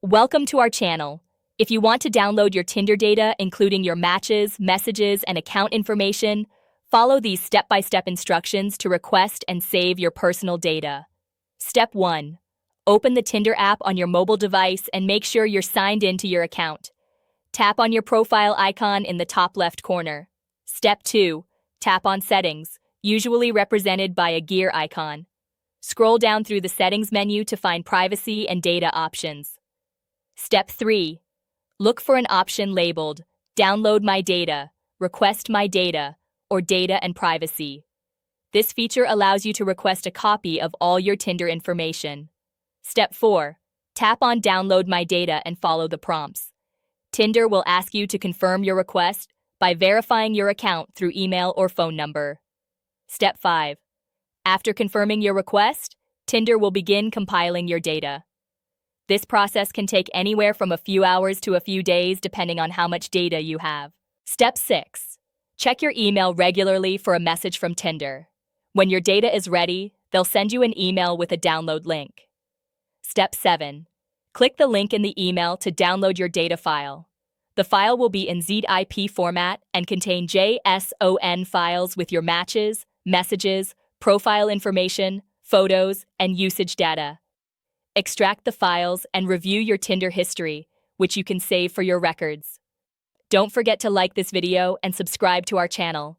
Welcome to our channel. If you want to download your Tinder data, including your matches, messages, and account information, follow these step-by-step instructions to request and save your personal data. Step 1. Open the Tinder app on your mobile device and make sure you're signed in to your account. Tap on your profile icon in the top left corner. Step 2. Tap on Settings, usually represented by a gear icon. Scroll down through the Settings menu to find Privacy and Data options. Step 3. Look for an option labeled Download My Data, Request My Data, or Data and Privacy. This feature allows you to request a copy of all your Tinder information. Step 4. Tap on Download My Data and follow the prompts. Tinder will ask you to confirm your request by verifying your account through email or phone number. Step 5. After confirming your request, Tinder will begin compiling your data. This process can take anywhere from a few hours to a few days depending on how much data you have. Step 6. Check your email regularly for a message from Tinder. When your data is ready, they'll send you an email with a download link. Step 7. Click the link in the email to download your data file. The file will be in ZIP format and contain JSON files with your matches, messages, profile information, photos, and usage data. Extract the files and review your Tinder history, which you can save for your records. Don't forget to like this video and subscribe to our channel.